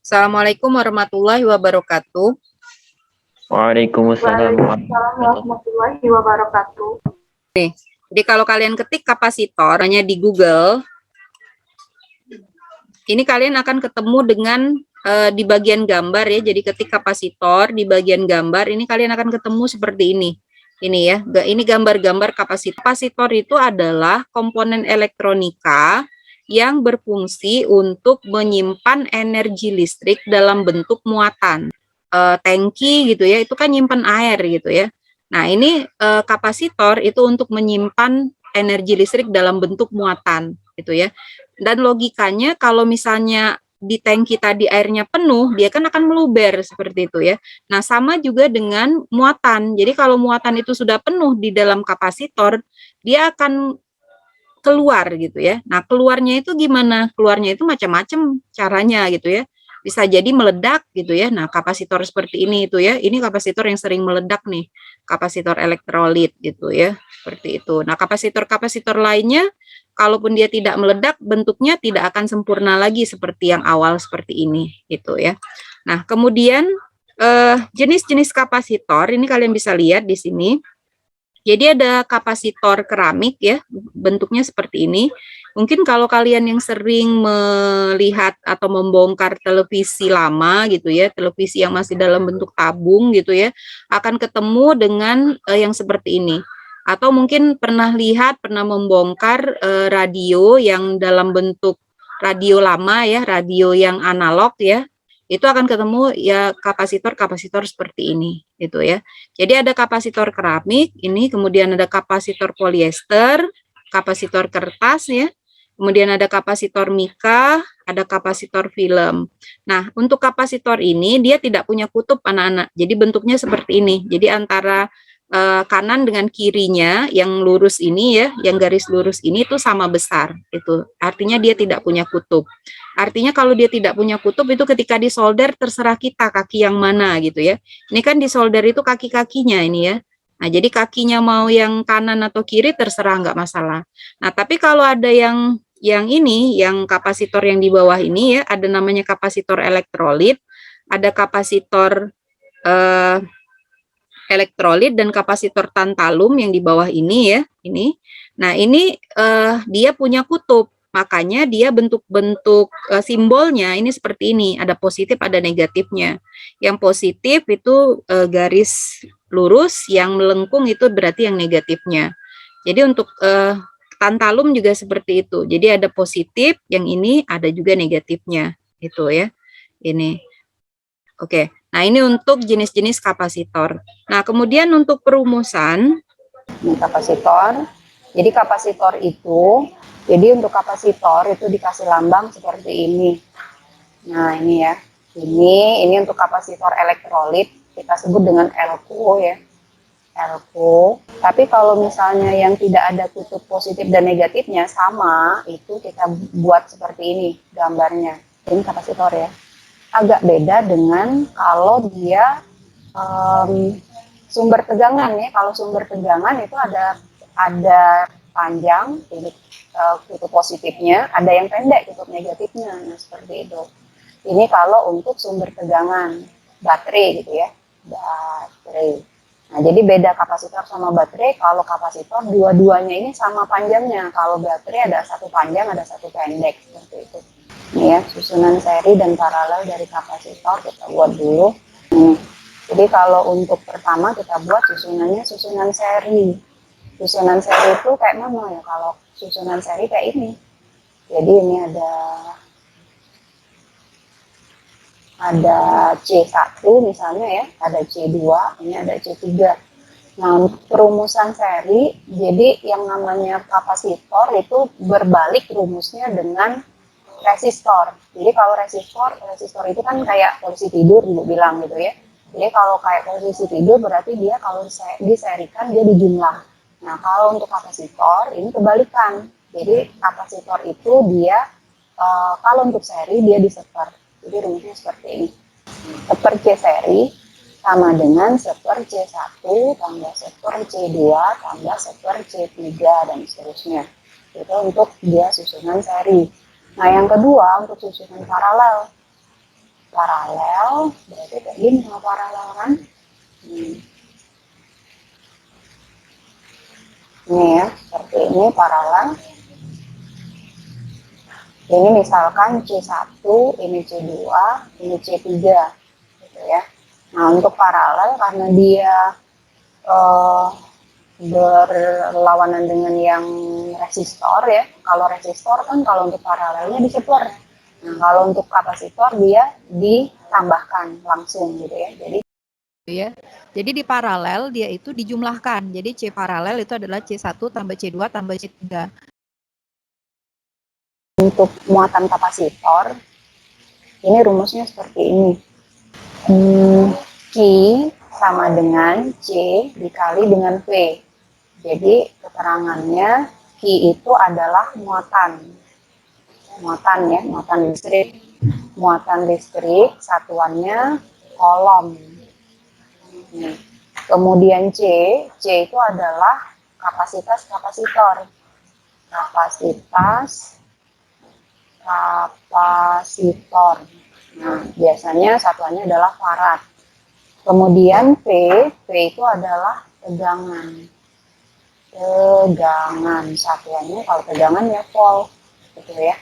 Assalamualaikum warahmatullahi wabarakatuh. Waalaikumsalam warahmatullahi wabarakatuh. Jadi kalau kalian ketik kapasitor hanya di Google, ini kalian akan ketemu dengan di bagian gambar ya. Jadi ketik kapasitor di bagian gambar, ini kalian akan ketemu seperti ini. Ini ya, ini gambar-gambar kapasitor. Kapasitor itu adalah komponen elektronika yang berfungsi untuk menyimpan energi listrik dalam bentuk muatan. Tangki gitu ya, itu kan nyimpan air gitu ya. Nah ini kapasitor itu untuk menyimpan energi listrik dalam bentuk muatan gitu ya. Dan logikanya kalau misalnya di tangki tadi airnya penuh, dia kan akan meluber seperti itu ya. Nah sama juga dengan muatan. Jadi kalau muatan itu sudah penuh di dalam kapasitor, dia akan keluar gitu ya. Nah keluarnya itu gimana? Keluarnya itu macam-macam caranya gitu ya. Bisa jadi meledak gitu ya. Nah kapasitor seperti ini itu ya. Ini kapasitor yang sering meledak nih. Kapasitor elektrolit gitu ya. Seperti itu. Nah kapasitor-kapasitor lainnya, kalaupun dia tidak meledak, bentuknya tidak akan sempurna lagi seperti yang awal seperti ini gitu ya. Nah kemudian jenis-jenis kapasitor ini kalian bisa lihat di sini. Jadi ada kapasitor keramik ya, bentuknya seperti ini. Mungkin kalau kalian yang sering melihat atau membongkar televisi lama gitu ya, televisi yang masih dalam bentuk tabung gitu ya, akan ketemu dengan yang seperti ini. Atau mungkin pernah lihat, pernah membongkar radio yang dalam bentuk radio lama ya, radio yang analog ya, itu akan ketemu ya kapasitor-kapasitor seperti ini gitu ya. Jadi ada kapasitor keramik ini, kemudian ada kapasitor polyester, kapasitor kertas ya. Kemudian ada kapasitor mika, ada kapasitor film. Nah, untuk kapasitor ini dia tidak punya kutub anak-anak. Jadi bentuknya seperti ini. Jadi antara kanan dengan kirinya yang lurus ini ya, yang garis lurus ini itu sama besar itu. Artinya dia tidak punya kutub. Artinya kalau dia tidak punya kutub itu ketika disolder terserah kita kaki yang mana gitu ya. Ini kan disolder itu kaki-kakinya ini ya. Nah, jadi kakinya mau yang kanan atau kiri terserah nggak masalah. Nah, tapi kalau ada yang ini, yang kapasitor yang di bawah ini ya, ada namanya kapasitor elektrolit, ada kapasitor elektrolit dan kapasitor tantalum yang di bawah ini ya, ini. Nah, ini dia punya kutub. Makanya dia bentuk-bentuk simbolnya ini seperti ini, ada positif, ada negatifnya. Yang positif itu garis lurus, yang melengkung itu berarti yang negatifnya. Jadi untuk tantalum juga seperti itu. Jadi ada positif, yang ini ada juga negatifnya, itu ya. Ini. Oke. Nah, ini untuk jenis-jenis kapasitor. Nah, kemudian untuk perumusan kapasitor. Jadi kapasitor itu, jadi untuk kapasitor itu dikasih lambang seperti ini. Nah, ini ya. Ini untuk kapasitor elektrolit kita sebut dengan elko ya. Elko. Tapi kalau misalnya yang tidak ada kutub positif dan negatifnya sama, itu kita buat seperti ini gambarnya. Ini kapasitor ya. Agak beda dengan kalau dia sumber tegangan ya. Kalau sumber tegangan itu ada panjang kutub positifnya, ada yang pendek kutub negatifnya. Nah, seperti itu. Ini kalau untuk sumber tegangan baterai gitu ya, baterai. Nah, jadi beda kapasitor sama baterai. Kalau kapasitor dua-duanya ini sama panjangnya. Kalau baterai ada satu panjang, ada satu pendek seperti itu. Ini ya, susunan seri dan paralel dari kapasitor kita buat dulu. Jadi kalau untuk pertama kita buat susunannya susunan seri. Susunan seri itu kayak mana ya? Kalau susunan seri kayak ini. Jadi ini ada C1 misalnya ya, ada C2, ini ada C3. Nah, perumusan seri, jadi yang namanya kapasitor itu berbalik rumusnya dengan resistor. Jadi kalau resistor itu kan kayak posisi tidur Ibu bilang gitu ya. Jadi kalau kayak posisi tidur berarti dia kalau diserikan dia dijumlah. Nah, kalau untuk kapasitor ini kebalikan. Jadi kapasitor itu dia kalau untuk seri dia diseper. Jadi rumusnya seperti ini. Seper C seri sama dengan seper C1 tambah seper C2 tambah seper C3 dan seterusnya. Itu untuk dia susunan seri. Nah, yang kedua untuk susunan paralel. Paralel berarti kayak gini paralel kan? Ini ya, seperti ini paralel. Ini misalkan C1, ini C2, ini C3 gitu ya. Nah, untuk paralel karena dia berlawanan dengan yang resistor ya. Kalau resistor kan kalau untuk paralelnya dikepler. Nah, kalau untuk kapasitor dia ditambahkan langsung gitu ya. Ya. Jadi di paralel dia itu dijumlahkan. Jadi C paralel itu adalah C1 tambah C2 tambah C3. Untuk muatan kapasitor, ini rumusnya seperti ini. Q sama dengan C dikali dengan V. Jadi keterangannya Q itu adalah muatan ya, muatan listrik. Muatan listrik satuannya kolom. Kemudian C itu adalah kapasitas kapasitor. Kapasitor. Nah, biasanya satuannya adalah farad. Kemudian V itu adalah tegangan. Satuannya kalau tegangan ya volt, gitu ya.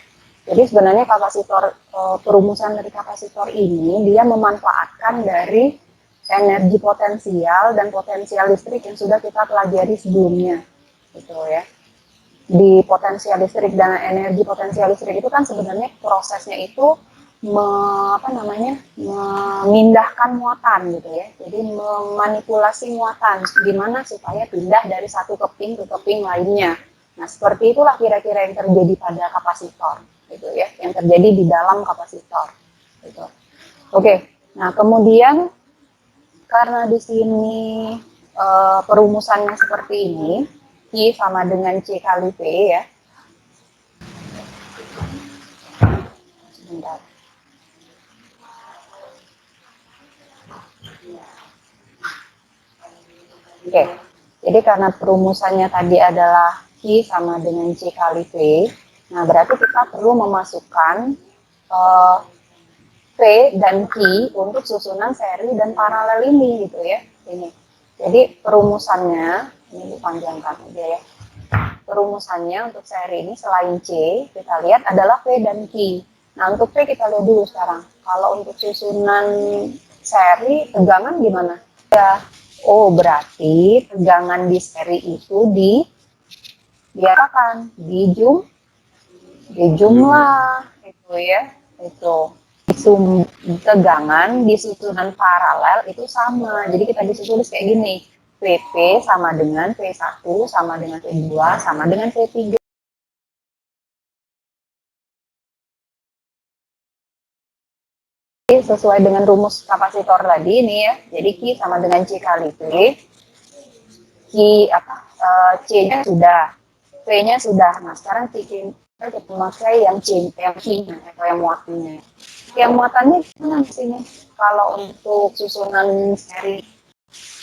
Jadi sebenarnya kapasitor, perumusan dari kapasitor ini dia memanfaatkan dari energi potensial dan potensial listrik yang sudah kita pelajari sebelumnya, gitu ya. Di potensial listrik dan energi potensial listrik itu kan sebenarnya prosesnya itu memindahkan muatan gitu ya. Jadi memanipulasi muatan gimana supaya pindah dari satu keping ke keping lainnya. Nah, seperti itulah kira-kira yang terjadi pada kapasitor gitu ya, yang terjadi di dalam kapasitor gitu. Oke. Nah, kemudian karena di sini perumusannya seperti ini, I sama dengan C kali V ya. Sebentar. Oke, jadi karena perumusannya tadi adalah Q sama dengan C kali V, nah berarti kita perlu memasukkan V dan Q untuk susunan seri dan paralel ini gitu ya. Ini. Jadi perumusannya, ini dipanjangkan aja ya. Perumusannya untuk seri ini selain C, kita lihat adalah V dan Q. Nah untuk V kita lihat dulu sekarang. Kalau untuk susunan seri, tegangan gimana? Ya, oh berarti tegangan di seri itu diapakan? Dijumlah itu ya, itu tegangan di susunan paralel itu sama. Jadi kita bisa tulis kayak gini, Vp sama dengan V1 sama dengan V2 sama dengan V3. Sesuai dengan rumus kapasitor tadi ini ya. Jadi Q sama dengan C kali V. C-nya sudah, V-nya sudah. Nah, sekarang kita memakai yang Q-nya atau yang muatannya. Yang muatannya gimana di sini? Kalau untuk susunan seri Q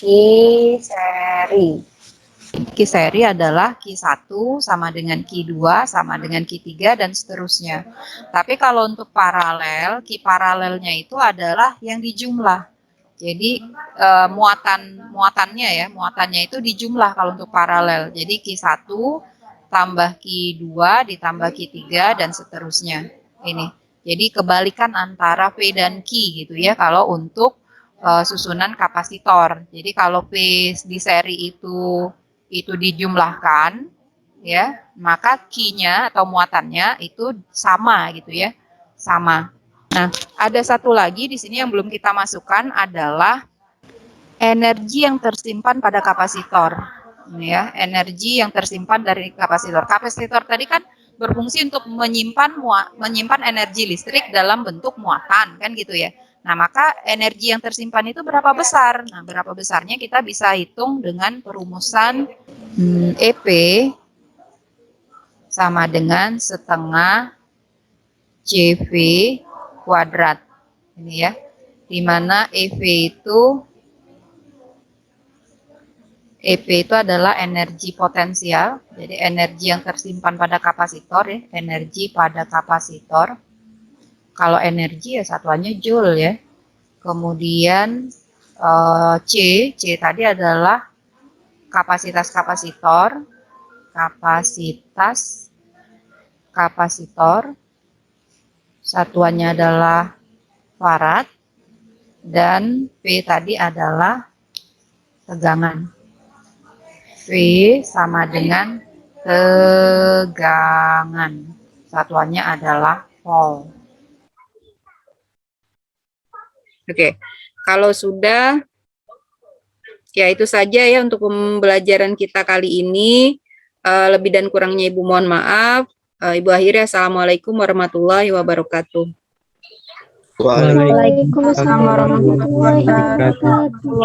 seri adalah Q1 sama dengan Q2 sama dengan Q3 dan seterusnya. Tapi kalau untuk paralel, Q paralelnya itu adalah yang dijumlah. Jadi muatannya itu dijumlah kalau untuk paralel. Jadi Q1 tambah Q2 ditambah Q3 dan seterusnya. Ini. Jadi kebalikan antara V dan Q gitu ya kalau untuk susunan kapasitor. Jadi kalau P di seri itu dijumlahkan ya, maka Q-nya atau muatannya itu sama gitu ya. Sama. Nah, ada satu lagi di sini yang belum kita masukkan adalah energi yang tersimpan pada kapasitor. Ya, energi yang tersimpan dari kapasitor. Kapasitor tadi kan berfungsi untuk menyimpan energi listrik dalam bentuk muatan kan gitu ya. Nah, maka energi yang tersimpan itu berapa besar? Nah, berapa besarnya kita bisa hitung dengan perumusan EP sama dengan setengah CV kuadrat. Ini ya. Di mana EV itu EP itu adalah energi potensial, jadi energi yang tersimpan pada kapasitor ya, energi pada kapasitor. Kalau energi ya satuannya joule ya. Kemudian C tadi adalah kapasitas kapasitor, satuannya adalah farad, dan P tadi adalah tegangan. V sama dengan tegangan. Satuannya adalah volt. Oke, kalau sudah, ya itu saja ya untuk pembelajaran kita kali ini. Lebih dan kurangnya Ibu mohon maaf. Ibu akhiri, Assalamualaikum warahmatullahi wabarakatuh. Waalaikumsalam warahmatullahi wabarakatuh.